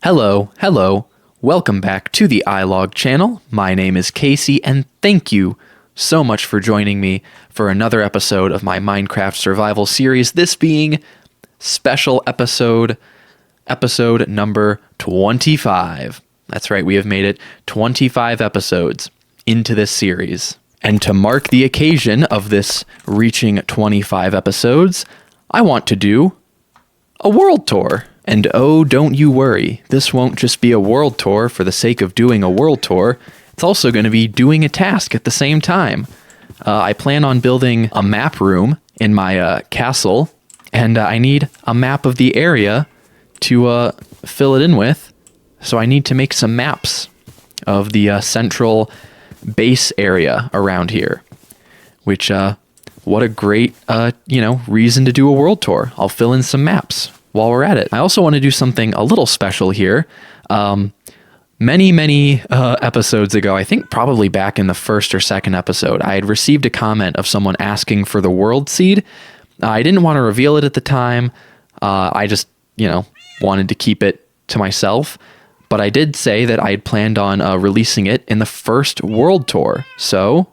Hello. Welcome back to the iLog channel. My name is Casey, and thank you so much for joining me for another episode of my Minecraft survival series, this being special episode number 25. That's right, we have made it 25 episodes into this series. And to mark the occasion of this reaching 25 episodes, I want to do a world tour. And oh, don't you worry, this won't just be a world tour for the sake of doing a world tour. It's also going to be doing a task at the same time. I plan on building a map room in my castle, and I need a map of the area to fill it in with. So I need to make some maps of the central base area around here, which, what a great, reason to do a world tour. I'll fill in some maps while we're at it. I also want to do something a little special here. Many episodes ago, I think probably back in the first or second episode, I had received a comment of someone asking for the world seed. I didn't want to reveal it at the time. I just, wanted to keep it to myself. But I did say that I had planned on releasing it in the first world tour. So,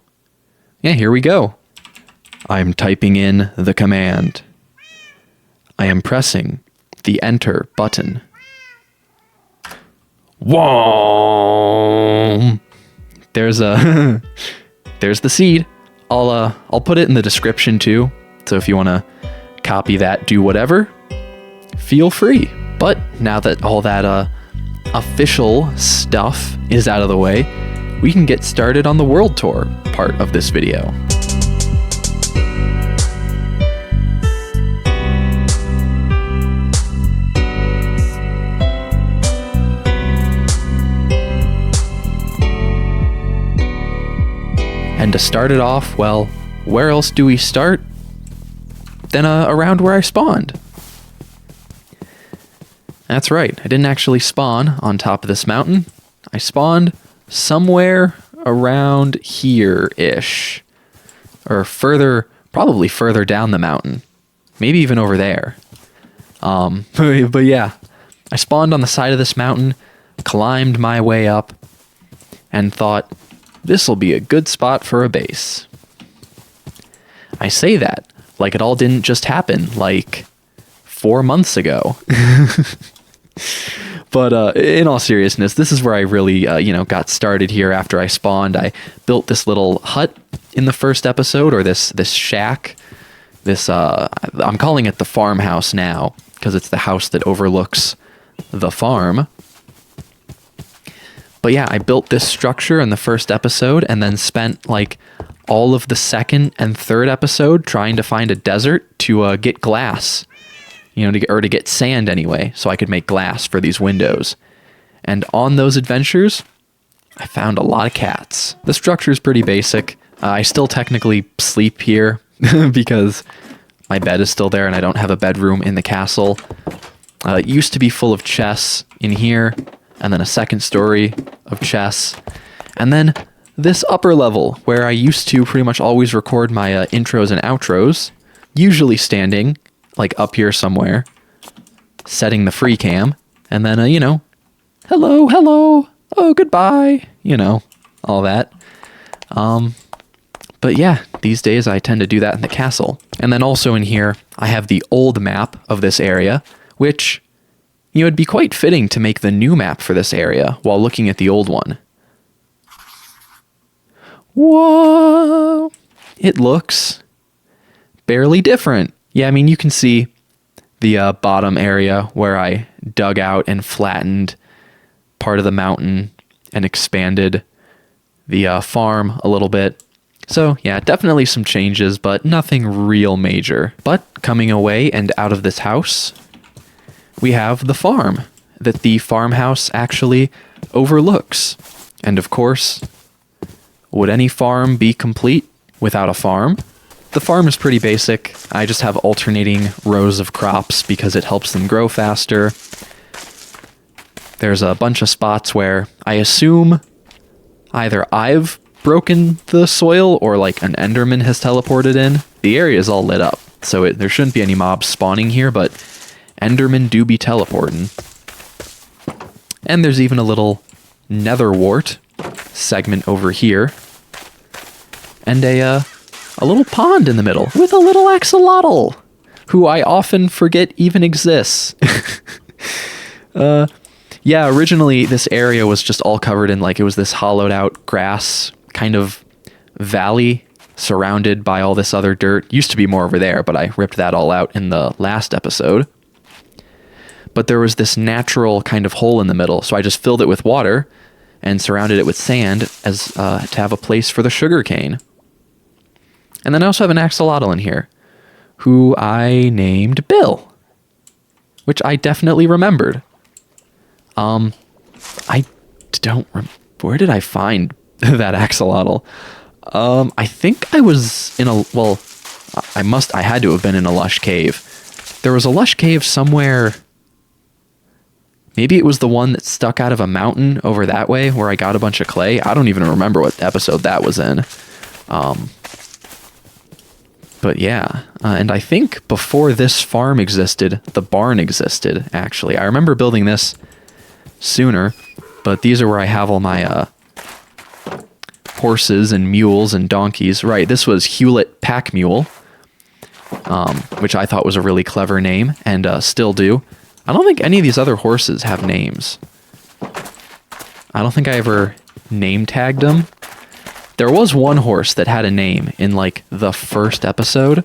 yeah, here we go. I'm typing in the command. I am pressing the enter button. Whoa! There's the seed. I'll put it in the description too. So if you want to copy that, do whatever, feel free. But now that all that official stuff is out of the way, we can get started on the world tour part of this video. And to start it off, well, where else do we start than around where I spawned? That's right, I didn't actually spawn on top of this mountain. I spawned somewhere around here-ish. Or probably further down the mountain. Maybe even over there. But yeah, I spawned on the side of this mountain, climbed my way up, and thought, this'll be a good spot for a base. I say that like it all didn't just happen like 4 months ago. But in all seriousness, this is where I really, got started here after I spawned. I built this little hut in the first episode, or this shack. I'm calling it the farmhouse now, because it's the house that overlooks the farm. But yeah, I built this structure in the first episode and then spent like all of the second and third episode trying to find a desert to get glass, to get sand anyway, so I could make glass for these windows. And on those adventures, I found a lot of cats. The structure is pretty basic. I still technically sleep here because my bed is still there and I don't have a bedroom in the castle. It used to be full of chests in here, and then a second story of chests, and then this upper level where I used to pretty much always record my intros and outros, usually standing like up here somewhere, setting the free cam, and then hello, oh goodbye, all that. But yeah, these days I tend to do that in the castle. And then also in here, I have the old map of this area, which it'd be quite fitting to make the new map for this area while looking at the old one. Whoa! It looks barely different. Yeah, I mean, you can see the bottom area where I dug out and flattened part of the mountain and expanded the farm a little bit. So yeah, definitely some changes, but nothing real major. But coming away and out of this house, we have the farm that the farmhouse actually overlooks. And of course, would any farm be complete without a farm? The farm is pretty basic. I just have alternating rows of crops because it helps them grow faster. There's a bunch of spots where I assume either I've broken the soil or like an Enderman has teleported in. The area is all lit up, so there shouldn't be any mobs spawning here, but Endermen do be teleporting. And there's even a little nether wart segment over here. And a little pond in the middle with a little axolotl, who I often forget even exists. Yeah, originally this area was just all covered in, like, it was this hollowed out grass kind of valley surrounded by all this other dirt. Used to be more over there, but I ripped that all out in the last episode. But there was this natural kind of hole in the middle, so I just filled it with water and surrounded it with sand as to have a place for the sugarcane. And then I also have an axolotl in here, who I named Bill, which I definitely remembered. I don't where did I find that axolotl? I think I was in I had to have been in a lush cave. There was a lush cave somewhere. Maybe it was the one that stuck out of a mountain over that way where I got a bunch of clay. I don't even remember what episode that was in. But yeah, and I think before this farm existed, the barn existed, actually. I remember building this sooner, but these are where I have all my horses and mules and donkeys. Right, this was Hewlett Pack Mule, which I thought was a really clever name, and still do. I don't think any of these other horses have names. I don't think I ever name tagged them. There was one horse that had a name in, like, the first episode,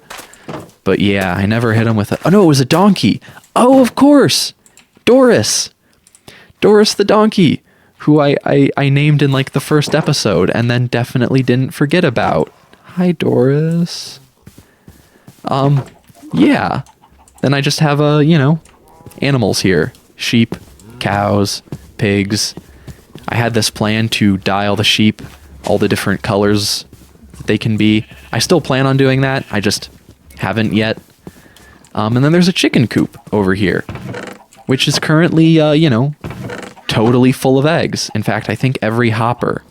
but yeah, I never hit him with a... Oh no, it was a donkey! Oh, of course! Doris! Doris the donkey, who I named in, like, the first episode, and then definitely didn't forget about. Hi, Doris. Yeah. Then I just have, animals here. Sheep, cows, pigs. I had this plan to dye all the sheep all the different colors that they can be. I still plan on doing that. I just haven't yet. And then there's a chicken coop over here, which is currently, totally full of eggs. In fact, I think every hopper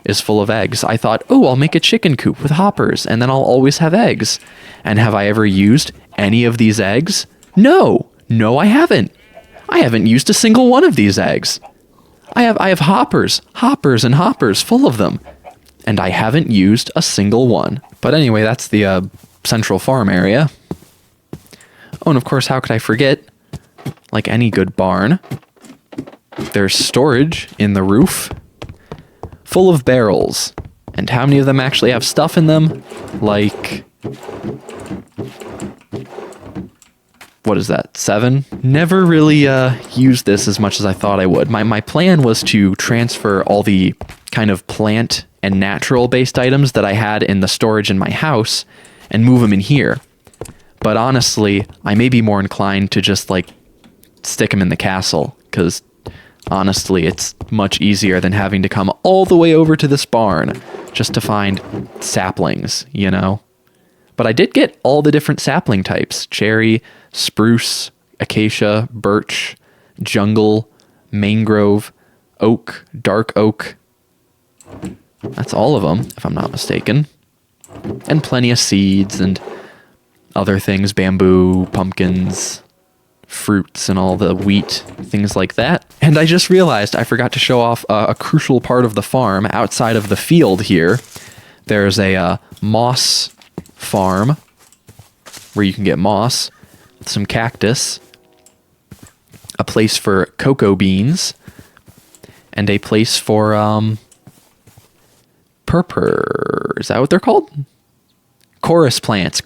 is full of eggs. I thought, oh, I'll make a chicken coop with hoppers, and then I'll always have eggs. And have I ever used any of these eggs? No, I haven't. I haven't used a single one of these eggs. I have hoppers and hoppers full of them, and I haven't used a single one. But anyway, that's the central farm area. Oh, and of course, how could I forget? Like any good barn, there's storage in the roof, full of barrels. And how many of them actually have stuff in them? Like... what is that, 7? Never really used this as much as I thought I would. My plan was to transfer all the kind of plant and natural based items that I had in the storage in my house and move them in here. But honestly, I may be more inclined to just, like, stick them in the castle, because honestly, it's much easier than having to come all the way over to this barn just to find saplings, But I did get all the different sapling types: cherry, spruce, acacia, birch, jungle, mangrove, oak, dark oak. That's all of them, if I'm not mistaken. And plenty of seeds and other things, bamboo, pumpkins, fruits, and all the wheat, things like that. And I just realized I forgot to show off a crucial part of the farm outside of the field here. There's a moss farm where you can get moss, some cactus, a place for cocoa beans, and a place for purpur. Is that what they're called? Chorus plants.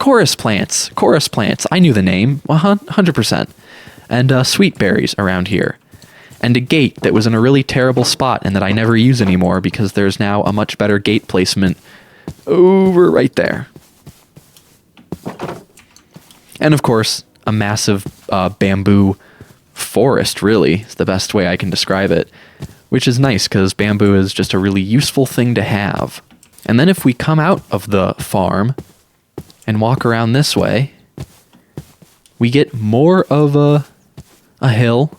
I knew the name, 100%. And sweet berries around here. And a gate that was in a really terrible spot and that I never use anymore because there's now a much better gate placement over right there. And of course, a massive bamboo forest, really, is the best way I can describe it, which is nice because bamboo is just a really useful thing to have. And then if we come out of the farm and walk around this way, we get more of a hill,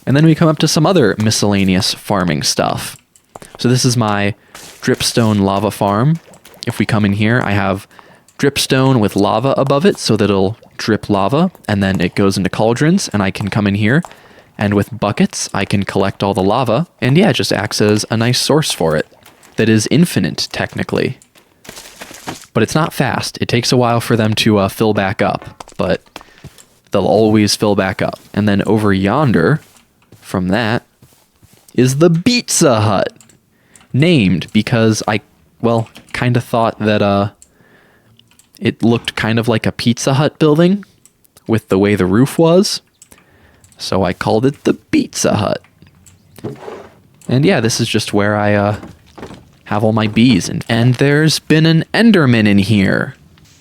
and then we come up to some other miscellaneous farming stuff. So this is my dripstone lava farm. If we come in here, I have dripstone with lava above it so that it'll drip lava, and then it goes into cauldrons, and I can come in here And with buckets, I can collect all the lava, and yeah, it just acts as a nice source for it. That is infinite, technically. But it's not fast. It takes a while for them to fill back up, but they'll always fill back up. And then over yonder, from that, is the Pizza Hut. Named because I, well, kind of thought that it looked kind of like a Pizza Hut building with the way the roof was. So I called it the Pizza Hut. And yeah, this is just where I have all my bees. And there's been an Enderman in here.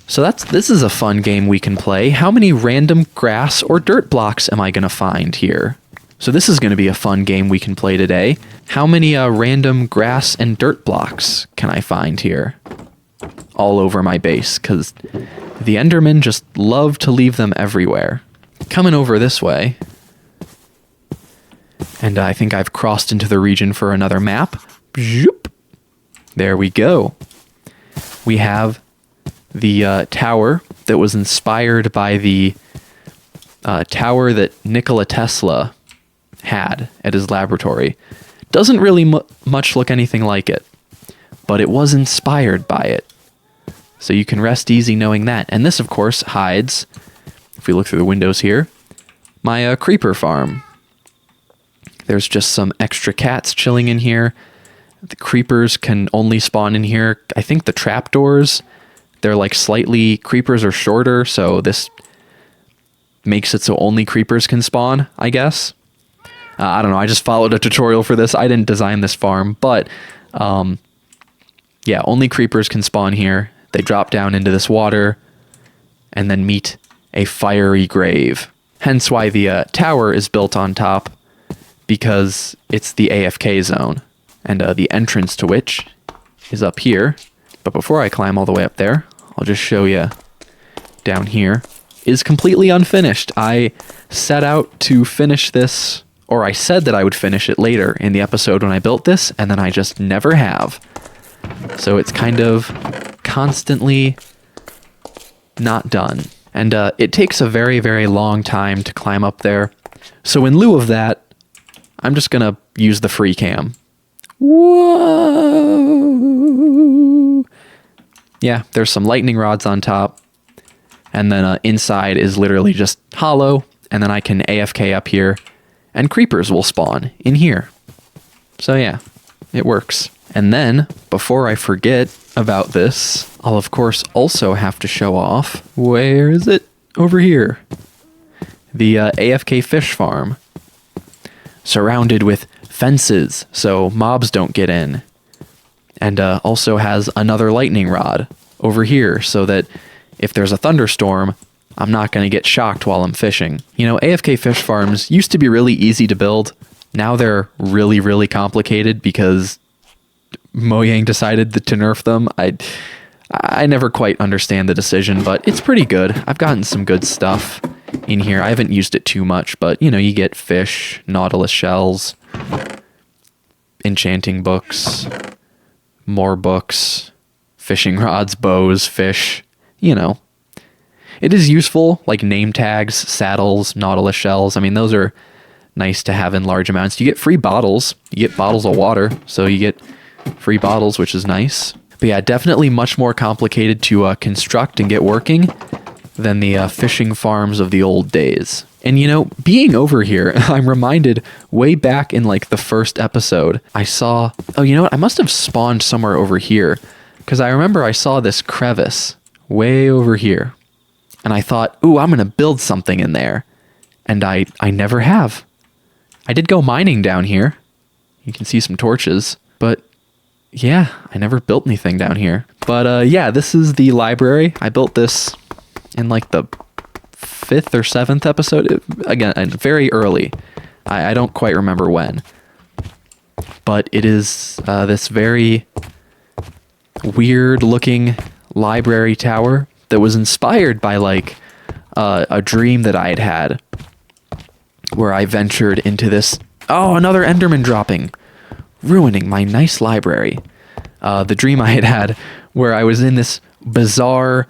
So this is a fun game we can play. How many random grass or dirt blocks am I going to find here? So this is going to be a fun game we can play today. How many random grass and dirt blocks can I find here? All over my base, because the Endermen just love to leave them everywhere. Coming over this way. And I think I've crossed into the region for another map. Zoop. There we go. We have the tower that was inspired by the tower that Nikola Tesla had at his laboratory. Doesn't really much look anything like it, but it was inspired by it. So you can rest easy knowing that. And this, of course, hides, if we look through the windows here, my creeper farm. There's just some extra cats chilling in here. The creepers can only spawn in here. I think the trapdoors, they're like slightly, creepers are shorter, so this makes it so only creepers can spawn, I guess. I don't know, I just followed a tutorial for this. I didn't design this farm, but yeah, only creepers can spawn here. They drop down into this water and then meet a fiery grave. Hence why the tower is built on top, because it's the AFK zone. And the entrance to which is up here. But before I climb all the way up there, I'll just show you down here. Is completely unfinished. I set out to finish this, or I said that I would finish it later in the episode when I built this, and then I just never have. So it's kind of constantly not done. And it takes a very, very long time to climb up there. So in lieu of that, I'm just going to use the free cam. Whoa! Yeah, there's some lightning rods on top. And then inside is literally just hollow. And then I can AFK up here. And creepers will spawn in here. So yeah, it works. And then, before I forget about this, I'll of course also have to show off, where is it? Over here. The AFK fish farm. Surrounded with fences, so mobs don't get in. And also has another lightning rod over here, so that if there's a thunderstorm, I'm not going to get shocked while I'm fishing. You know, AFK fish farms used to be really easy to build. Now they're really, really complicated because Mojang decided to nerf them. I never quite understand the decision, but it's pretty good. I've gotten some good stuff in here. I haven't used it too much, but you know, you get fish, nautilus shells, enchanting books, more books, fishing rods, bows, fish, you know. It is useful, like name tags, saddles, nautilus shells. I mean, those are nice to have in large amounts. You get free bottles. You get bottles of water, so you get free bottles, which is nice. But yeah, definitely much more complicated to construct and get working than the fishing farms of the old days. And you know, being over here, I'm reminded way back in like the first episode, I saw, oh, you know what? I must have spawned somewhere over here, because I remember I saw this crevice way over here. And I thought, ooh, I'm going to build something in there. And I never have. I did go mining down here. You can see some torches. But yeah, I never built anything down here. But yeah, this is the library. I built this in like the 5th or 7th episode. Again, very early. I don't quite remember when. But it is this very weird looking library tower that was inspired by like a dream that I had had, where I ventured into this. Oh, another Enderman dropping, ruining my nice library. The dream I had had where I was in this bizarre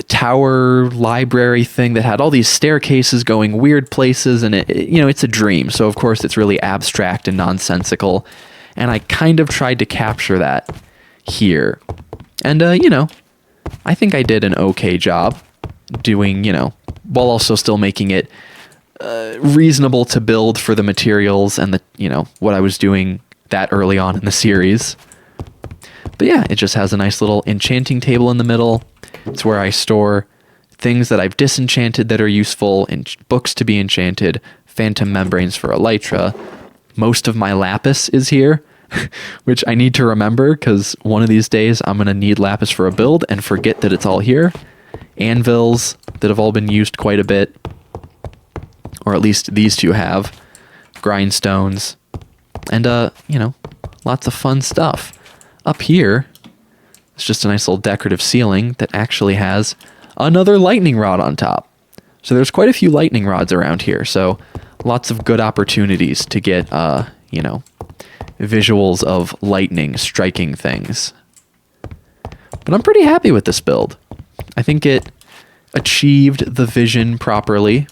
tower library thing that had all these staircases going weird places, and it's a dream. So of course it's really abstract and nonsensical, and I kind of tried to capture that here. And I think I did an okay job doing, while also still making it reasonable to build for the materials and what I was doing that early on in the series. But yeah, it just has a nice little enchanting table in the middle. It's where I store things that I've disenchanted that are useful, books to be enchanted, phantom membranes for elytra. Most of my lapis is here, which I need to remember because one of these days I'm going to need lapis for a build and forget that it's all here. Anvils that have all been used quite a bit, or at least these two have. Grindstones, and lots of fun stuff. Up here, it's just a nice little decorative ceiling that actually has another lightning rod on top. So there's quite a few lightning rods around here, so lots of good opportunities to get, visuals of lightning striking things. But I'm pretty happy with this build. I think it achieved the vision properly,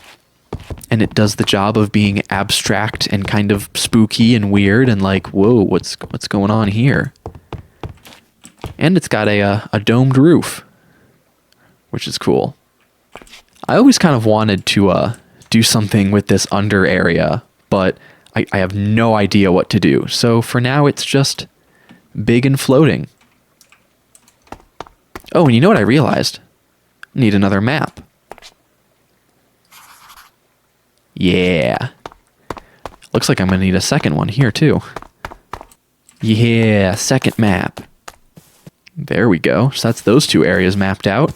and it does the job of being abstract and kind of spooky and weird and like, whoa, what's going on here? And it's got a domed roof, which is cool. I always kind of wanted to do something with this under area, but I have no idea what to do. So for now, it's just big and floating. Oh, and you know what I realized? I need another map. Yeah. Looks like I'm going to need a second one here, too. Yeah, second map. There we go. So that's those two areas mapped out.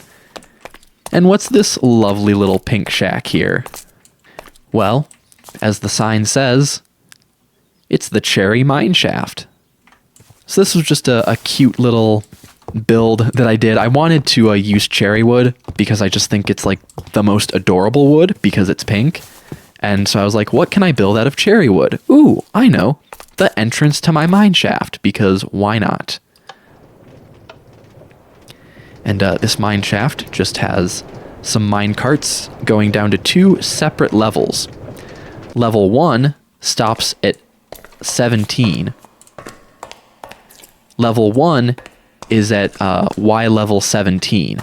And what's this lovely little pink shack here? Well, as the sign says, it's the Cherry Mine Shaft. So this was just a cute little build that I did. I wanted to use cherry wood because I just think it's like the most adorable wood because it's pink. And so I was like, what can I build out of cherry wood? Ooh, I know. The entrance to my mine shaft, because why not? And this mine shaft just has some mine carts going down to two separate levels. Level 1 stops at 17. Level 1 is at Y level 17.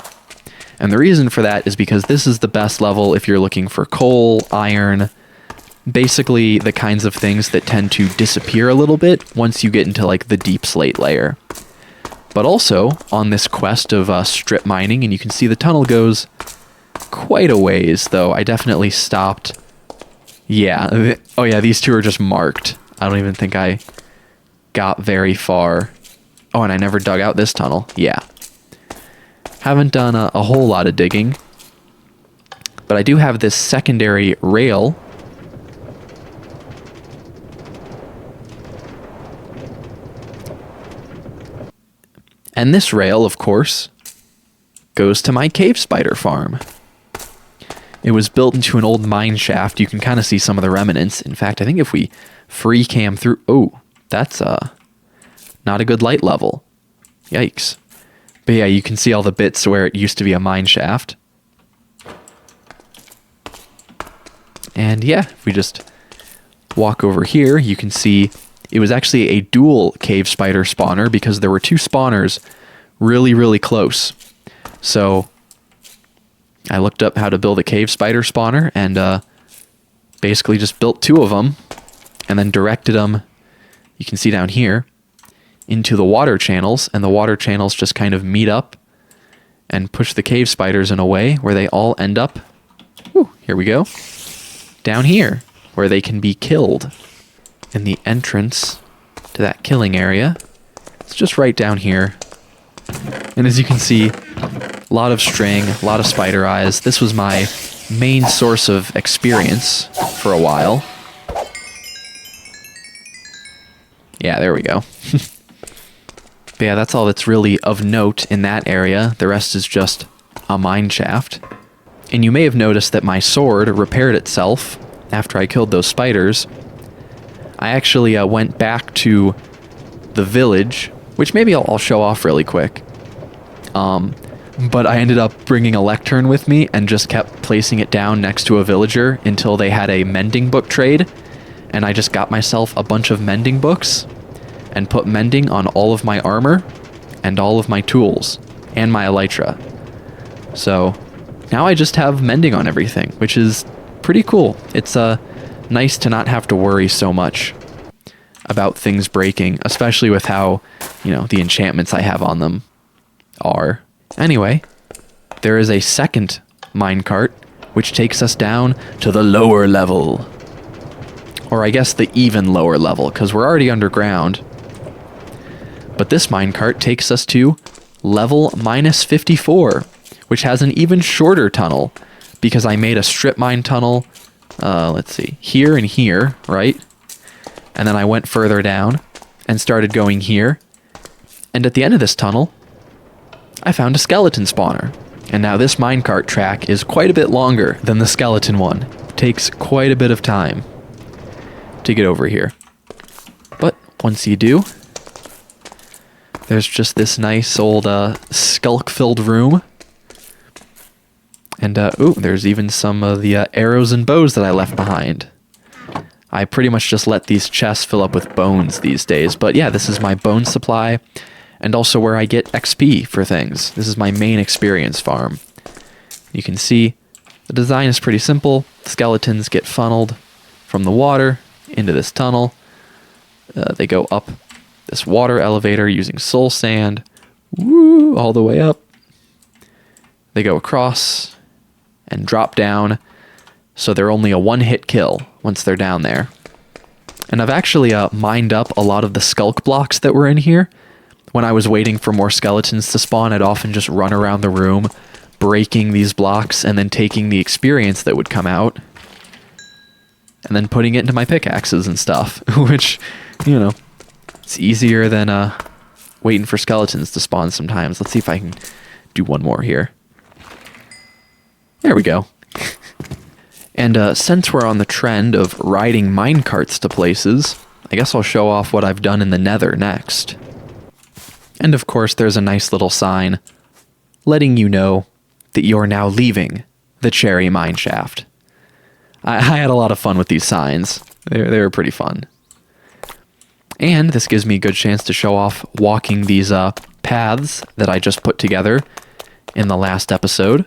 And the reason for that is because this is the best level if you're looking for coal, iron, basically the kinds of things that tend to disappear a little bit once you get into like the deep slate layer. But also on this quest of strip mining, and you can see the tunnel goes quite a ways, though I definitely stopped. Yeah, oh yeah, these two are just marked. I don't even think I got very far. Oh, and I never dug out this tunnel. Yeah. Haven't done a whole lot of digging, but I do have this secondary rail. And this rail, of course, goes to my cave spider farm. It was built into an old mine shaft. You can kind of see some of the remnants. In fact, I think if we free cam through... Oh, that's not a good light level. Yikes. But yeah, you can see all the bits where it used to be a mine shaft. And yeah, if we just walk over here, you can see it was actually a dual cave spider spawner because there were two spawners really, really close. So I looked up how to build a cave spider spawner and basically just built two of them and then directed them, you can see down here, into the water channels, and the water channels just kind of meet up and push the cave spiders in a way where they all end up, here we go, down here, where they can be killed. And the entrance to that killing area, it's just right down here. And as you can see, a lot of string, a lot of spider eyes. This was my main source of experience for a while. Yeah, there we go. But yeah, that's all that's really of note in that area. The rest is just a mine shaft. And you may have noticed that my sword repaired itself after I killed those spiders. I actually went back to the village, which maybe I'll show off really quick. But I ended up bringing a lectern with me and just kept placing it down next to a villager until they had a mending book trade. And I just got myself a bunch of mending books and put mending on all of my armor and all of my tools and my elytra. So now I just have mending on everything, which is pretty cool. It's nice to not have to worry so much about things breaking, especially with how, the enchantments I have on them are. Anyway, there is a second minecart, which takes us down to the lower level. Or I guess the even lower level, because we're already underground. But this minecart takes us to level -54, which has an even shorter tunnel, because I made a strip mine tunnel, let's see, here and here, right? And then I went further down and started going here. And at the end of this tunnel, I found a skeleton spawner. And now this minecart track is quite a bit longer than the skeleton one. It takes quite a bit of time to get over here. But once you do, there's just this nice old skulk-filled room. And, there's even some of the arrows and bows that I left behind. I pretty much just let these chests fill up with bones these days. But yeah, this is my bone supply, and also where I get XP for things. This is my main experience farm. You can see the design is pretty simple. Skeletons get funneled from the water into this tunnel. They go up this water elevator using soul sand. Woo, all the way up. They go across and drop down, so they're only a one-hit kill once they're down there. And I've actually mined up a lot of the skulk blocks that were in here. When I was waiting for more skeletons to spawn, I'd often just run around the room, breaking these blocks, and then taking the experience that would come out, and then putting it into my pickaxes and stuff, which, it's easier than waiting for skeletons to spawn sometimes. Let's see if I can do one more here. There we go. And since we're on the trend of riding minecarts to places, I guess I'll show off what I've done in the Nether next. And of course, there's a nice little sign letting you know that you're now leaving the Cherry Mineshaft. I had a lot of fun with these signs. They were pretty fun. And this gives me a good chance to show off walking these paths that I just put together in the last episode.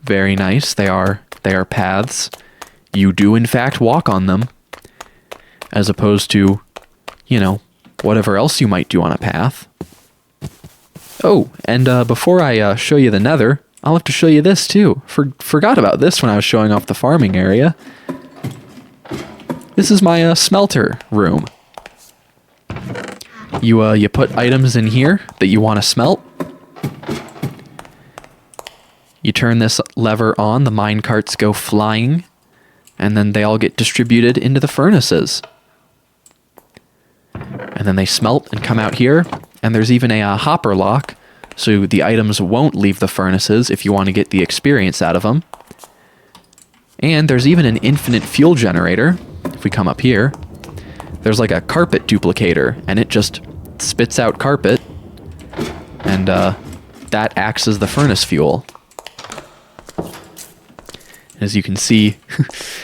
Very nice. They are paths. You do in fact walk on them, as opposed to, whatever else you might do on a path. Oh, and before I show you the Nether, I'll have to show you this too. Forgot about this when I was showing off the farming area. This is my smelter room. You put items in here that you want to smelt. You turn this lever on, the minecarts go flying, and then they all get distributed into the furnaces. And then they smelt and come out here, and there's even a hopper lock, so the items won't leave the furnaces if you want to get the experience out of them. And there's even an infinite fuel generator. If we come up here, there's like a carpet duplicator, and it just spits out carpet, and that acts as the furnace fuel. As you can see,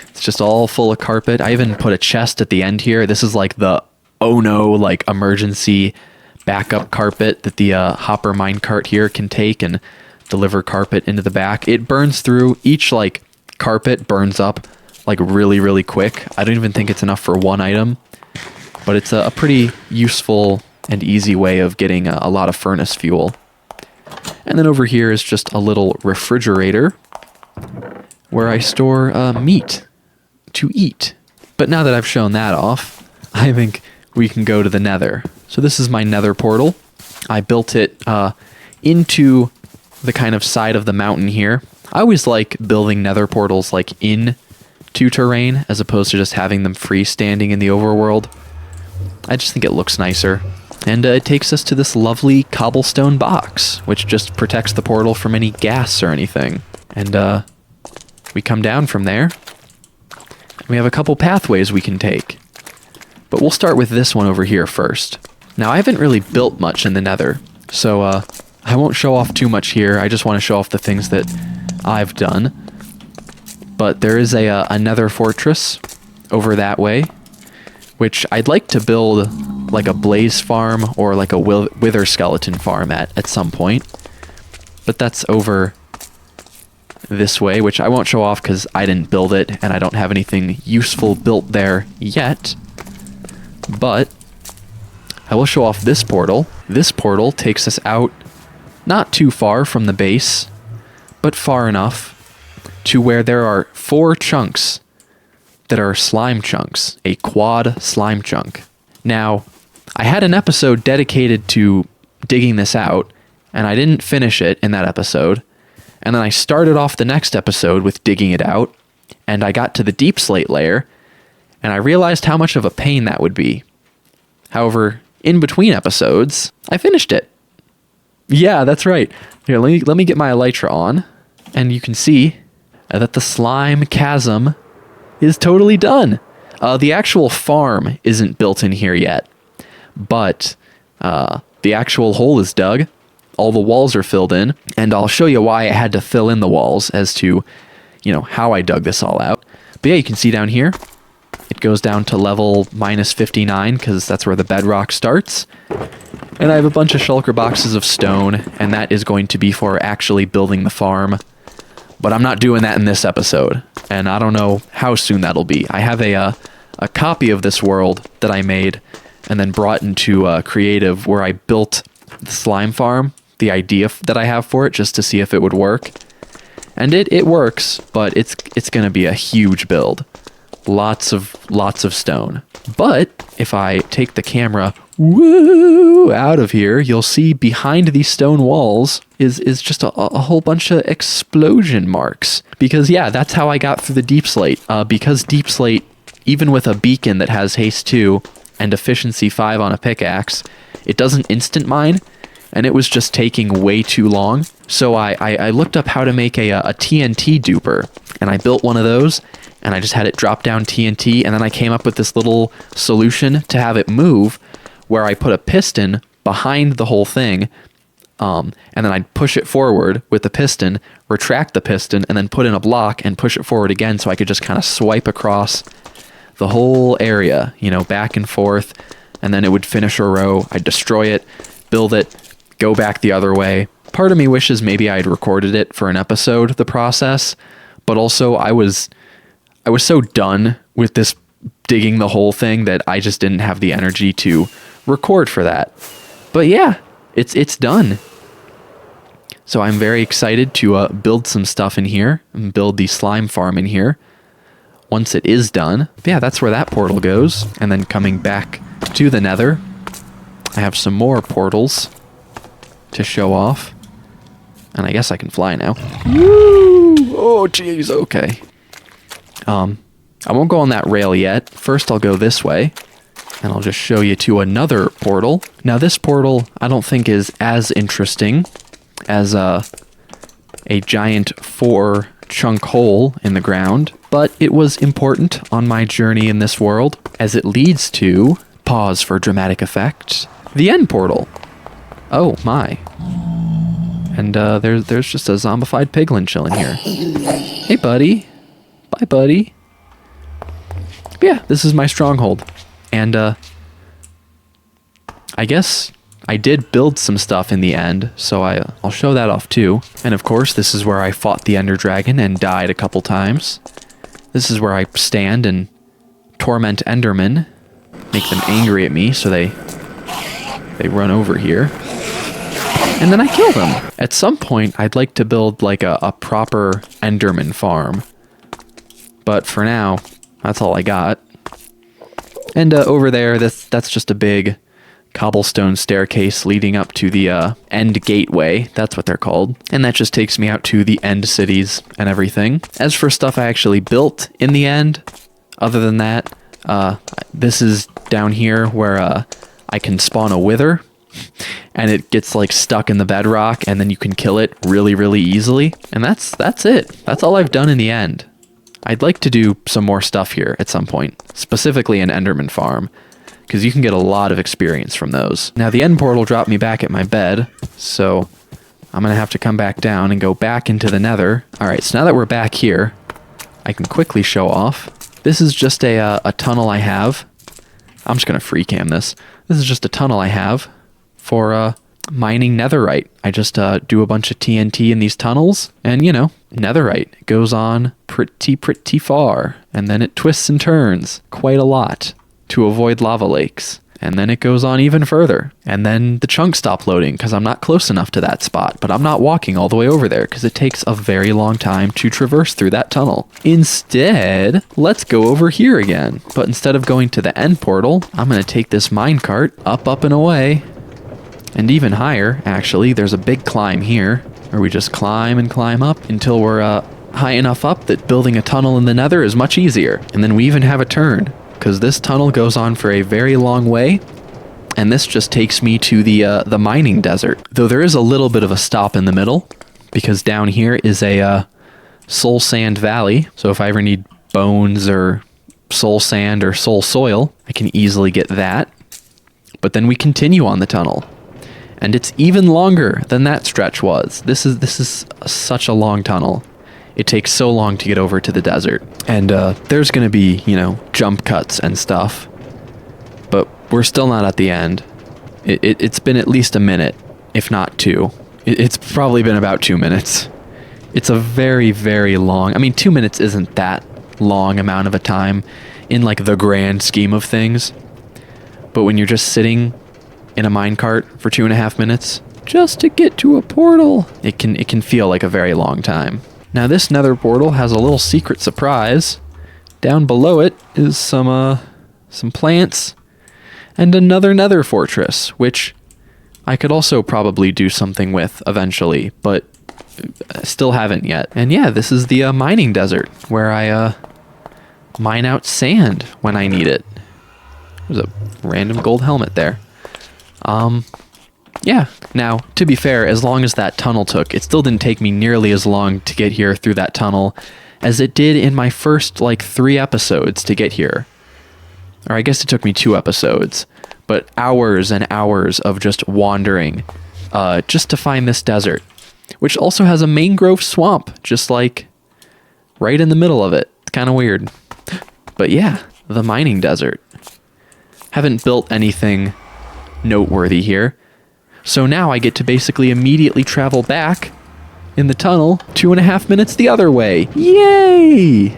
it's just all full of carpet. I even put a chest at the end here. This is like the oh no, like emergency backup carpet that the hopper minecart here can take and deliver carpet into the back. It burns through. Each like carpet burns up like really, really quick. I don't even think it's enough for one item, but it's a pretty useful and easy way of getting a lot of furnace fuel. And then over here is just a little refrigerator where I store meat to eat. But now that I've shown that off, I think we can go to the Nether. So this is my Nether portal. I built it into the kind of side of the mountain here. I always like building Nether portals like into terrain as opposed to just having them freestanding in the overworld. I just think it looks nicer. And it takes us to this lovely cobblestone box, which just protects the portal from any gas or anything. And we come down from there. We have a couple pathways we can take. But we'll start with this one over here first. Now, I haven't really built much in the Nether, so I won't show off too much here. I just want to show off the things that I've done. But there is a nether fortress over that way, which I'd like to build like a blaze farm or like a wither skeleton farm at some point. But that's over this way, which I won't show off because I didn't build it and I don't have anything useful built there yet. But I will show off this portal. This portal takes us out not too far from the base, but far enough to where there are 4 chunks that are slime chunks, a quad slime chunk. Now, I had an episode dedicated to digging this out, and I didn't finish it in that episode. And then I started off the next episode with digging it out, and I got to the deep slate layer, and I realized how much of a pain that would be. However, in between episodes, I finished it. Yeah, that's right. Here, let me get my elytra on, and you can see that the slime chasm is totally done. The actual farm isn't built in here yet, but the actual hole is dug. All the walls are filled in, and I'll show you why I had to fill in the walls as to, how I dug this all out. But yeah, you can see down here, it goes down to level -59 because that's where the bedrock starts. And I have a bunch of shulker boxes of stone, and that is going to be for actually building the farm. But I'm not doing that in this episode, and I don't know how soon that'll be. I have a copy of this world that I made and then brought into Creative where I built the slime farm, the idea that I have for it, just to see if it would work. And it works, but it's going to be a huge build. Lots of stone. But if I take the camera out of here, you'll see behind these stone walls is just a whole bunch of explosion marks. Because yeah, that's how I got through the deep slate. Because deep slate, even with a beacon that has haste 2 and efficiency 5 on a pickaxe, it doesn't instant mine, and it was just taking way too long. So I looked up how to make a TNT duper, and I built one of those, and I just had it drop down TNT, and then I came up with this little solution to have it move, where I put a piston behind the whole thing, and then I'd push it forward with the piston, retract the piston, and then put in a block and push it forward again so I could just kind of swipe across the whole area, back and forth, and then it would finish a row. I'd destroy it, build it, go back the other way. Part of me wishes maybe I'd recorded it for an episode, the process, but also I was so done with this digging the whole thing that I just didn't have the energy to record for that. But yeah, it's done. So I'm very excited to build some stuff in here and build the slime farm in here once it is done. But yeah, that's where that portal goes. And then coming back to the nether, I have some more portals to show off. And I guess I can fly now. Woo! Oh, jeez, okay. I won't go on that rail yet. First, I'll go this way, and I'll just show you to another portal. Now, this portal, I don't think is as interesting as a giant 4-chunk hole in the ground, but it was important on my journey in this world, as it leads to, pause for dramatic effect, the end portal. Oh, my. And there's just a zombified piglin chilling here. Hey, buddy. Bye, buddy. Yeah, this is my stronghold. And I guess I did build some stuff in the end, so I'll show that off too. And of course, this is where I fought the Ender Dragon and died a couple times. This is where I stand and torment Endermen, make them angry at me so they run over here. And then I kill them. At some point, I'd like to build like a proper Enderman farm. But for now, that's all I got. And over there, that's just a big cobblestone staircase leading up to the end gateway. That's what they're called. And that just takes me out to the end cities and everything. As for stuff I actually built in the end, other than that, this is down here where I can spawn a wither. And it gets like stuck in the bedrock, and then you can kill it really, really easily. And that's it. That's all I've done in the end. I'd like to do some more stuff here at some point, specifically an Enderman farm, because you can get a lot of experience from those. Now the end portal dropped me back at my bed, so I'm going to have to come back down and go back into the nether. All right, so now that we're back here, I can quickly show off. This is just a tunnel I have. I'm just going to free cam this. This is just a tunnel I have for mining netherite. I just do a bunch of TNT in these tunnels, and you know, netherite goes on pretty far, and then it twists and turns quite a lot to avoid lava lakes. And then it goes on even further. And then the chunks stop loading because I'm not close enough to that spot. But I'm not walking all the way over there because it takes a very long time to traverse through that tunnel. Instead, let's go over here again. But instead of going to the end portal, I'm going to take this minecart up and away. And even higher, actually. There's a big climb here where we just climb and climb up until we're high enough up that building a tunnel in the nether is much easier. And then we even have a turn, because this tunnel goes on for a very long way, and this just takes me to the mining desert. Though there is a little bit of a stop in the middle, because down here is a soul sand valley. So if I ever need bones or soul sand or soul soil, I can easily get that. But then we continue on the tunnel, and it's even longer than that stretch was. This is such a long tunnel. It takes so long to get over to the desert. And there's going to be, you know, jump cuts and stuff. But we're still not at the end. It's been at least a minute, if not two. It's probably been about 2 minutes. It's a very, very long... I mean, 2 minutes isn't that long amount of a time in, like, the grand scheme of things. But when you're just sitting in a minecart for 2.5 minutes just to get to a portal, it can feel like a very long time. Now this nether portal has a little secret surprise. Down below it is some plants and another nether fortress, which I could also probably do something with eventually, but still haven't yet. And yeah, this is the mining desert where I mine out sand when I need it. There's a random gold helmet there. Yeah, now, to be fair, as long as that tunnel took, it still didn't take me nearly as long to get here through that tunnel as it did in my first, 3 episodes to get here. Or I guess it took me 2 episodes, but hours and hours of just wandering, just to find this desert, which also has a mangrove swamp, just right in the middle of it. It's kind of weird. But yeah, the mining desert. Haven't built anything noteworthy here. So now I get to basically immediately travel back in the tunnel 2.5 minutes the other way. Yay!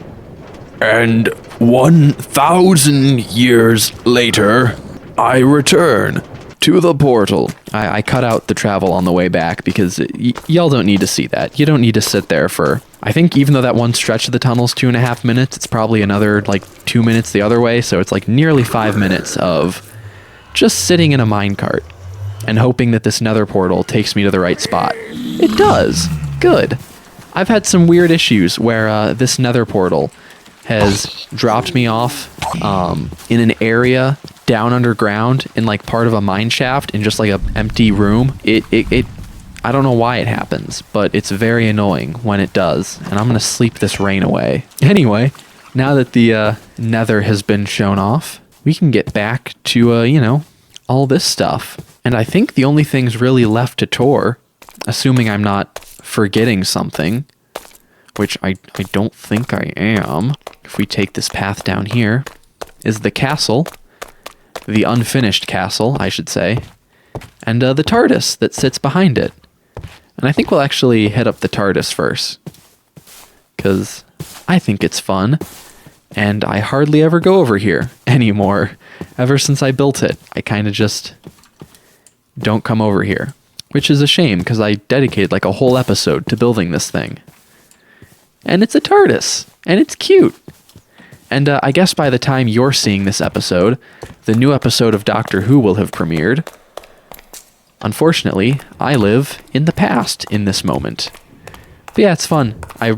And 1,000 years later, I return to the portal. I cut out the travel on the way back because y'all don't need to see that. You don't need to sit there for... I think even though that one stretch of the tunnel's 2.5 minutes, it's probably another 2 minutes the other way. So it's nearly 5 minutes of just sitting in a minecart and hoping that this nether portal takes me to the right spot. It does. Good. I've had some weird issues where this nether portal has dropped me off in an area down underground in part of a mine shaft in just an empty room. I don't know why it happens, but it's very annoying when it does, and I'm gonna sleep this rain away. Anyway, now that the nether has been shown off, we can get back to all this stuff. And I think the only things really left to tour, assuming I'm not forgetting something, which I don't think I am, if we take this path down here, is the castle, the unfinished castle, I should say, and the TARDIS that sits behind it. And I think we'll actually hit up the TARDIS first, because I think it's fun, and I hardly ever go over here anymore. Ever since I built it, I kind of just don't come over here, which is a shame because I dedicated a whole episode to building this thing. And it's a TARDIS, and it's cute. And I guess by the time you're seeing this episode, the new episode of Doctor Who will have premiered. Unfortunately, I live in the past in this moment. But yeah, it's fun. I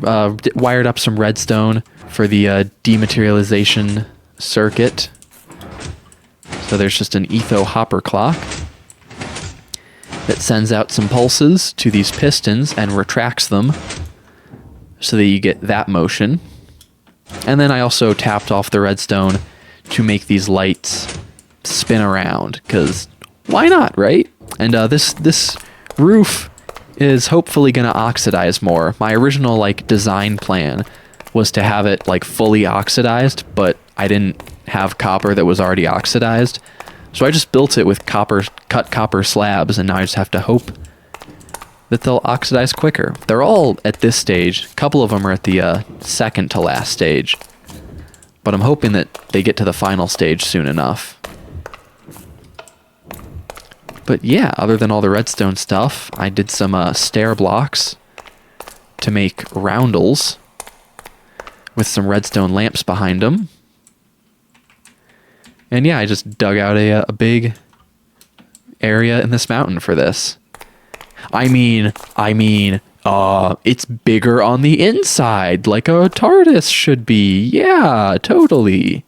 wired up some redstone for the dematerialization circuit. So there's just an etho hopper clock that sends out some pulses to these pistons and retracts them so that you get that motion. And then I also tapped off the redstone to make these lights spin around, because why not, right? And this roof is hopefully going to oxidize more. My original like design plan was to have it like fully oxidized, but I didn't have copper that was already oxidized. So I just built it with cut copper slabs, and now I just have to hope that they'll oxidize quicker. They're all at this stage. A couple of them are at the second to last stage. But I'm hoping that they get to the final stage soon enough. But yeah, other than all the redstone stuff, I did some stair blocks to make roundels with some redstone lamps behind them. And yeah, I just dug out a big area in this mountain for this. I mean, it's bigger on the inside, like a TARDIS should be. Yeah, totally.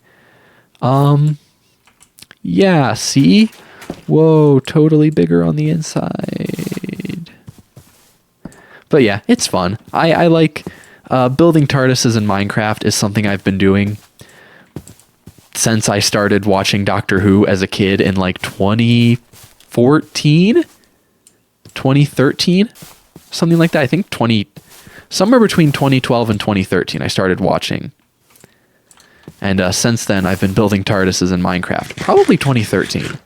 Yeah, see? Whoa, totally bigger on the inside. But yeah, it's fun. I like building TARDISes in Minecraft is something I've been doing since I started watching Doctor Who as a kid in like 2014, 2013, something like that. I think somewhere between 2012 and 2013 I started watching. And since then I've been building TARDISes in Minecraft. Probably 2013.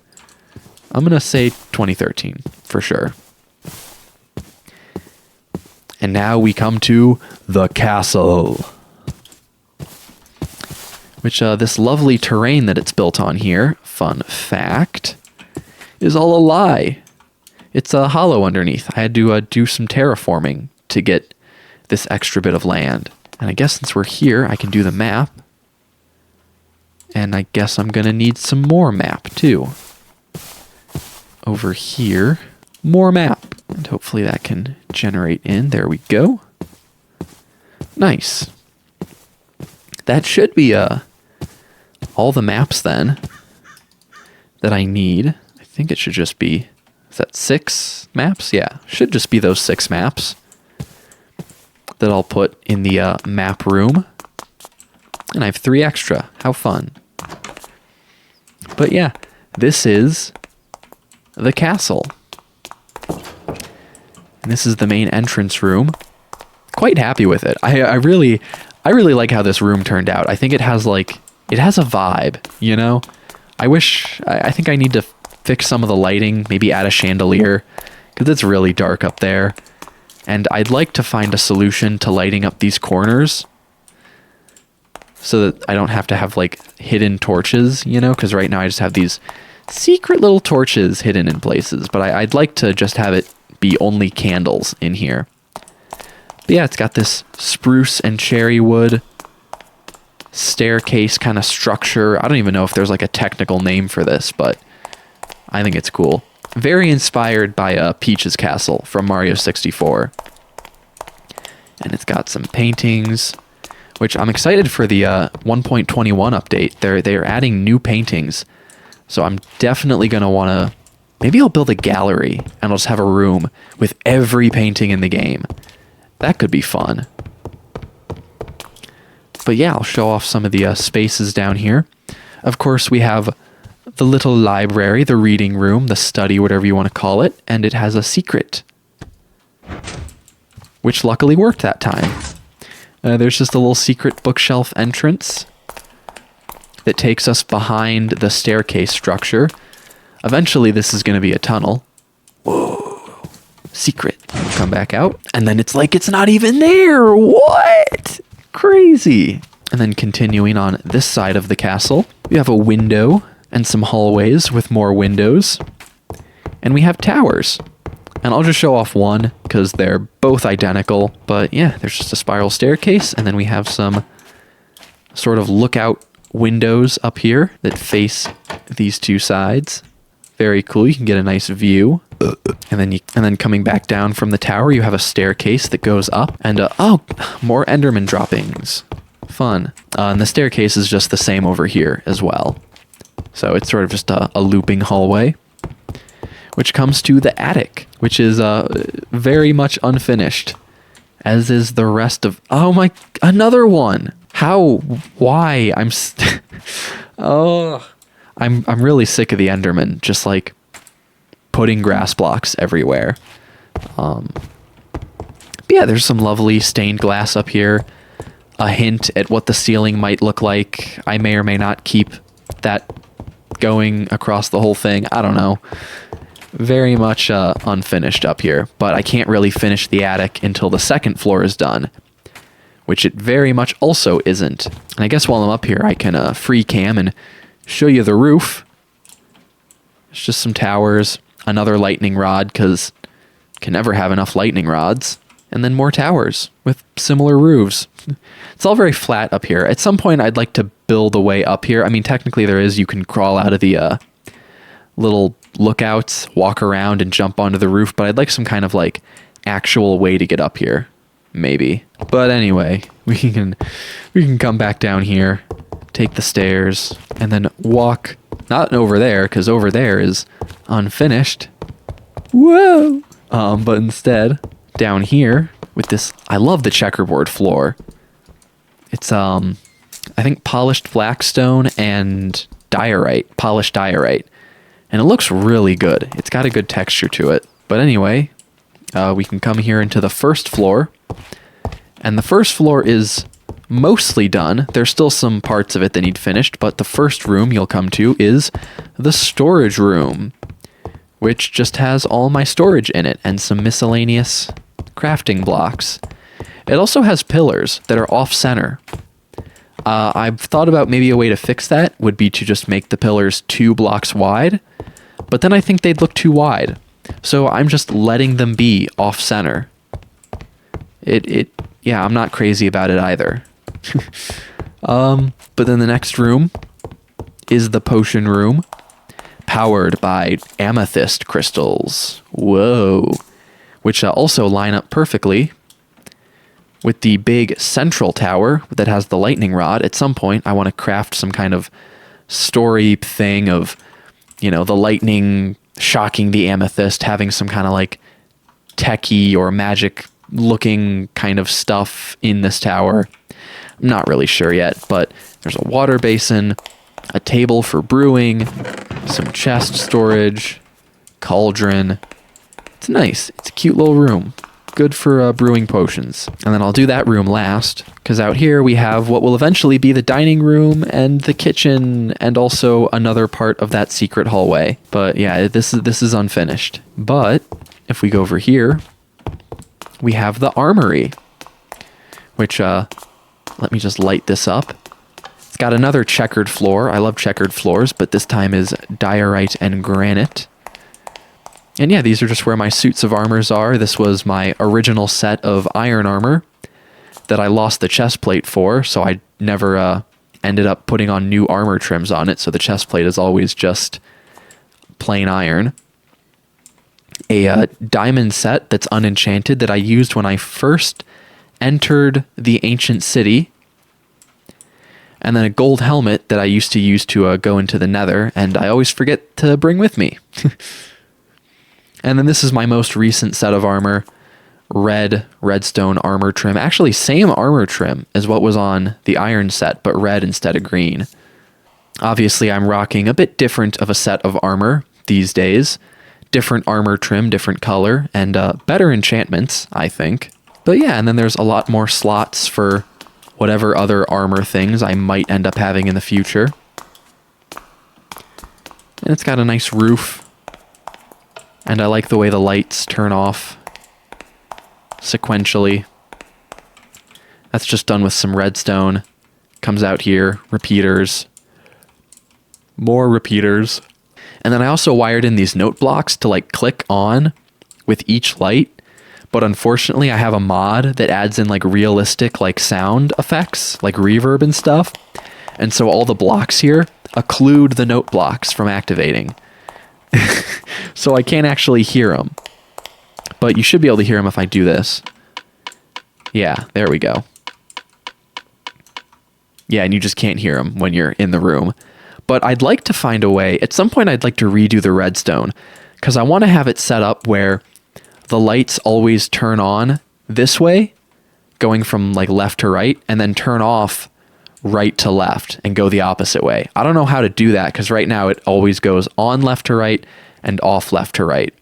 I'm going to say 2013 for sure. And now we come to the castle. Which, this lovely terrain that it's built on here, fun fact, is all a lie. It's hollow underneath. I had to do some terraforming to get this extra bit of land. And I guess since we're here, I can do the map. And I guess I'm going to need some more map, too. Over here, more map. And hopefully that can generate in. There we go. Nice. That should be all the maps then that I need. I think it should just be, is that 6 maps? Yeah, should just be those 6 maps that I'll put in the map room. And I have 3 extra. How fun. But yeah, this is the castle. And this is the main entrance room. Quite happy with it. I really like how this room turned out. I think it has a vibe, you know? I think I need to fix some of the lighting, maybe add a chandelier, because it's really dark up there. And I'd like to find a solution to lighting up these corners so that I don't have to have like hidden torches, you know? Because right now I just have these secret little torches hidden in places, but I'd like to just have it be only candles in here. But yeah, it's got this spruce and cherry wood staircase kind of structure. I don't even know if there's like a technical name for this, but I think it's cool. Very inspired by Peach's Castle from Mario 64. And it's got some paintings, which I'm excited for the 1.21 update. They're adding new paintings. So I'm definitely going to want to... Maybe I'll build a gallery and I'll just have a room with every painting in the game. That could be fun. But yeah, I'll show off some of the spaces down here. Of course, we have the little library, the reading room, the study, whatever you want to call it. And it has a secret, which luckily worked that time. There's just a little secret bookshelf entrance that takes us behind the staircase structure. Eventually, this is going to be a tunnel. Whoa. Secret. Come back out. And then it's like it's not even there. What? Crazy. And then continuing on this side of the castle, we have a window and some hallways with more windows. And we have towers. And I'll just show off one because they're both identical. But yeah, there's just a spiral staircase. And then we have some sort of lookout windows up here that face these two sides. Very cool. You can get a nice view. And then coming back down from the tower, you have a staircase that goes up. And more Enderman droppings. Fun. And the staircase is just the same over here as well. So it's sort of just a looping hallway, which comes to the attic, which is very much unfinished, as is the rest of... Oh my... Another one! How? Why? I'm really sick of the Enderman, just like putting grass blocks everywhere. But yeah, there's some lovely stained glass up here. A hint at what the ceiling might look like. I may or may not keep that going across the whole thing. I don't know. Very much unfinished up here, but I can't really finish the attic until the second floor is done, which it very much also isn't. And I guess while I'm up here, I can free cam and show you the roof. It's just some towers, another lightning rod, because can never have enough lightning rods, and then more towers with similar roofs. It's all very flat up here. At some point, I'd like to build a way up here. I mean, technically there is. You can crawl out of the little lookouts, walk around, and jump onto the roof, but I'd like some kind of like actual way to get up here, maybe. But anyway, we can come back down here, take the stairs, and then walk not over there, because over there is unfinished. Whoa! But instead, down here with this, I love the checkerboard floor. It's I think polished blackstone and diorite, polished diorite. And it looks really good. It's got a good texture to it. But anyway, we can come here into the first floor. And the first floor is mostly done. There's still some parts of it that need finished, but the first room you'll come to is the storage room, which just has all my storage in it and some miscellaneous crafting blocks. It also has pillars that are off-center. I've thought about maybe a way to fix that would be to just make the pillars 2 blocks wide, but then I think they'd look too wide. So I'm just letting them be off-center. Yeah, I'm not crazy about it either. But then the next room is the potion room, powered by amethyst crystals. Whoa. Which also line up perfectly with the big central tower that has the lightning rod. At some point, I want to craft some kind of story thing of, you know, the lightning shocking the amethyst, having some kind of like techie or magic looking kind of stuff in this tower. I'm not really sure yet, but there's a water basin, a table for brewing, some chest storage, cauldron. It's nice. It's a cute little room. Good for brewing potions. And then I'll do that room last, because out here we have what will eventually be the dining room and the kitchen, and also another part of that secret hallway. But yeah, this is unfinished. But if we go over here, we have the armory, which let me just light this up. It's got another checkered floor. I love checkered floors, but this time is diorite and granite. And yeah, these are just where my suits of armors are. This was my original set of iron armor that I lost the chest plate for, so I never ended up putting on new armor trims on it, so the chest plate is always just plain iron. A diamond set that's unenchanted that I used when I first entered the ancient city. And then a gold helmet that I used to use to go into the nether, and I always forget to bring with me. And then this is my most recent set of armor, redstone armor trim. Actually, same armor trim as what was on the iron set, but red instead of green. Obviously, I'm rocking a bit different of a set of armor these days. Different armor trim, different color, and better enchantments, I think. But yeah, and then there's a lot more slots for whatever other armor things I might end up having in the future. And it's got a nice roof. And I like the way the lights turn off sequentially. That's just done with some redstone. Comes out here, repeaters. More repeaters. And then I also wired in these note blocks to like click on with each light. But unfortunately, I have a mod that adds in like realistic like sound effects, like reverb and stuff. And so all the blocks here occlude the note blocks from activating. So I can't actually hear them. But you should be able to hear them if I do this. Yeah, there we go. Yeah, and you just can't hear them when you're in the room. But I'd like to find a way, at some point I'd like to redo the redstone, because I want to have it set up where the lights always turn on this way, going from like left to right, and then turn off right to left and go the opposite way. I don't know how to do that, because right now it always goes on left to right and off left to right.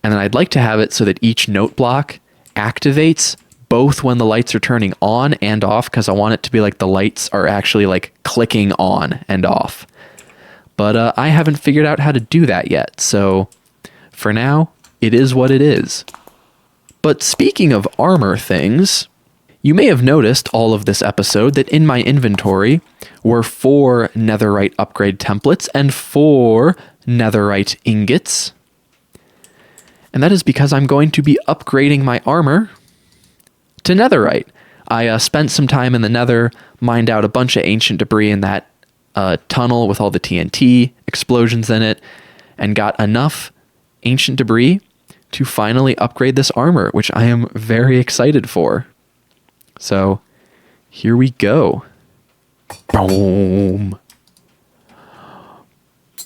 And then I'd like to have it so that each note block activates both when the lights are turning on and off, because I want it to be like the lights are actually like clicking on and off. But I haven't figured out how to do that yet, so for now, it is what it is. But speaking of armor things, you may have noticed all of this episode that in my inventory were 4 netherite upgrade templates and 4 netherite ingots. And that is because I'm going to be upgrading my armor to netherite. I spent some time in the nether, mined out a bunch of ancient debris in that tunnel with all the TNT explosions in it, and got enough ancient debris to finally upgrade this armor, which I am very excited for. So here we go. Boom.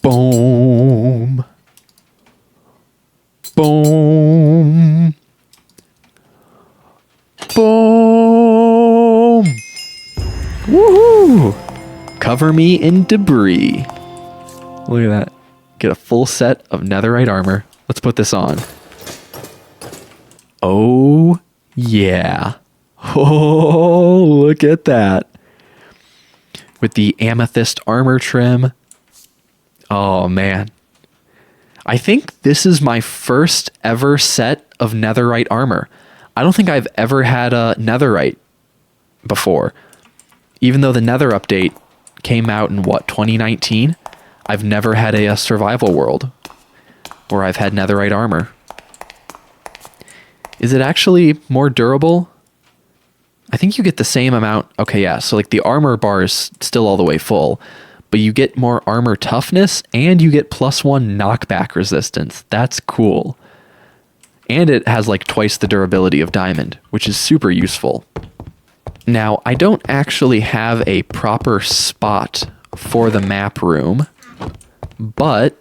Boom. Boom. Boom. Woohoo! Cover me in debris. Look at that. Get a full set of netherite armor. Let's put this on. Oh, yeah. Oh, look at that. With the amethyst armor trim. Oh, man. I think this is my first ever set of netherite armor. I don't think I've ever had a netherite before. Even though the nether update came out in, 2019? I've never had a survival world where I've had netherite armor. Is it actually more durable? I think you get the same amount. Okay, yeah, so like the armor bar is still all the way full, but you get more armor toughness and you get +1 knockback resistance. That's cool. And it has like twice the durability of diamond, which is super useful. Now, I don't actually have a proper spot for the map room, but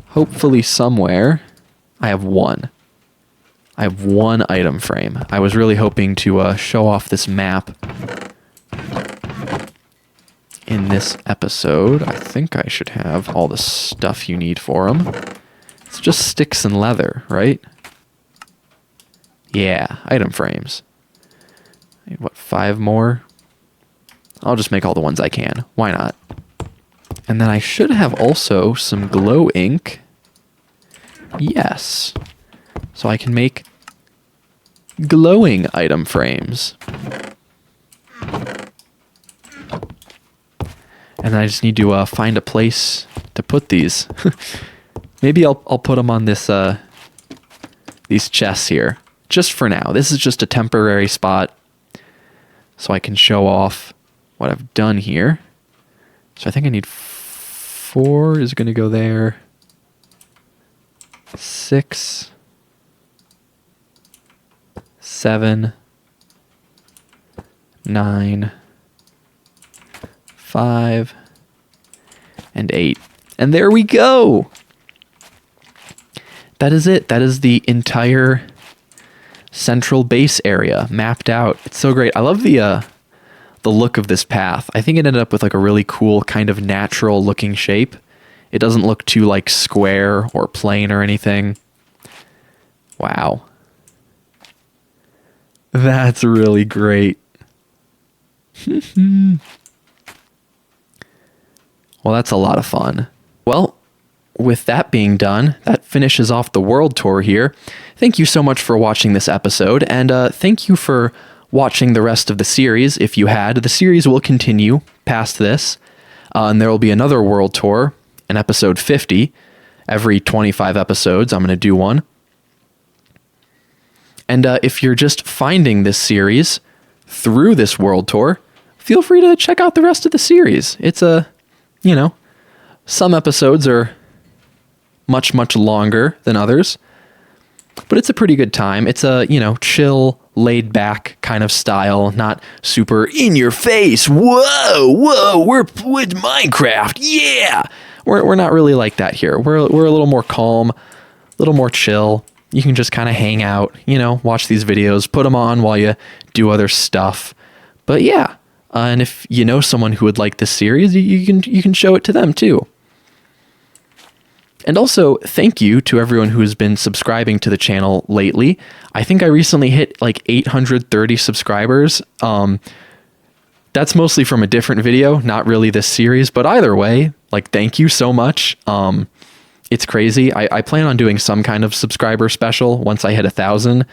hopefully somewhere I have one. I have one item frame. I was really hoping to show off this map in this episode. I think I should have all the stuff you need for them. It's just sticks and leather, right? Yeah, item frames. I need, 5 more? I'll just make all the ones I can. Why not? And then I should have also some glow ink. Yes. So I can make glowing item frames. And I just need to find a place to put these. Maybe I'll put them on this these chests here, just for now. This is just a temporary spot, so I can show off what I've done here. So I think I need 4 is going to go there. 6, 7, 9, 5, and 8. And there we go! That is it. That is the entire central base area mapped out. It's so great. I love the look of this path. I think it ended up with like a really cool kind of natural looking shape. It doesn't look too like square or plain or anything. Wow. That's really great. Well, that's a lot of fun. Well, with that being done, that finishes off the world tour here. Thank you so much for watching this episode, and thank you for watching the rest of the series if you had. The series will continue past this, and there will be another world tour in episode 50. Every 25 episodes, I'm going to do one. And if you're just finding this series through this world tour, feel free to check out the rest of the series. It's some episodes are much, much longer than others, but it's a pretty good time. It's a, chill, laid back kind of style, not super in your face. Whoa, we're with Minecraft. Yeah. We're not really like that here. We're a little more calm, a little more chill. You can just kind of hang out, watch these videos, put them on while you do other stuff. But yeah, and if you know someone who would like this series, you can show it to them too. And also, thank you to everyone who has been subscribing to the channel lately. I think I recently hit like 830 subscribers. That's mostly from a different video, not really this series, but either way, like, thank you so much. It's crazy. I plan on doing some kind of subscriber special once I hit 1,000.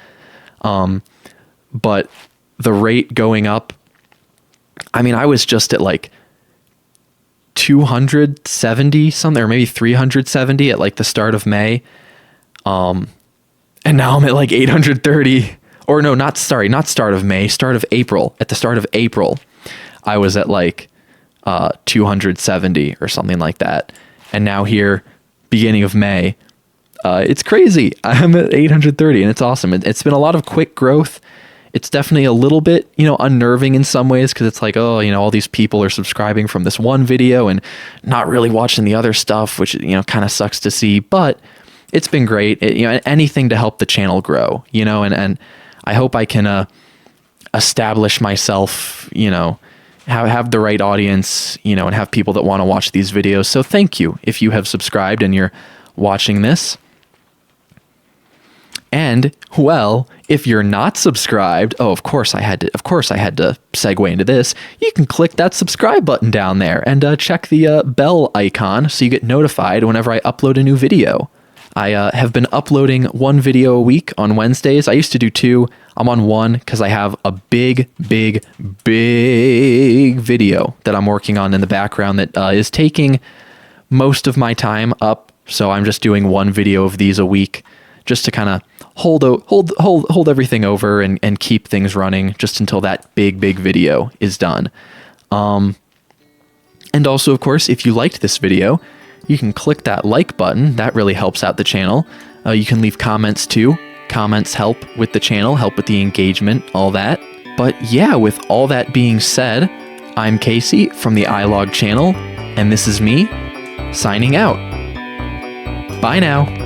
But the rate going up, I mean, I was just at like 270 something, or maybe 370 at like the start of May. And now I'm at like 830, or no, not start of May, start of April. At the start of April, I was at like 270 or something like that. And now here, beginning of May, it's crazy. I'm at 830 and it's awesome. It's been a lot of quick growth. It's definitely a little bit, unnerving in some ways, because it's like, oh, all these people are subscribing from this one video and not really watching the other stuff, which, kind of sucks to see, but it's been great. Anything to help the channel grow, and I hope I can establish myself, have the right audience, and have people that want to watch these videos. So thank you if you have subscribed and you're watching this. And, well, if you're not subscribed, of course I had to segue into this. You can click that subscribe button down there and check the bell icon so you get notified whenever I upload a new video. I have been uploading one video a week on Wednesdays. I used to do 2. I'm on 1 because I have a big video that I'm working on in the background that is taking most of my time up. So I'm just doing 1 video of these a week, just to kind of hold everything over and keep things running just until that big video is done. And also, of course, if you liked this video, you can click that like button. That really helps out the channel. You can leave comments too. Comments help with the channel, help with the engagement, all that. But yeah, with all that being said, I'm Casey from the iLog channel, and this is me signing out. Bye now.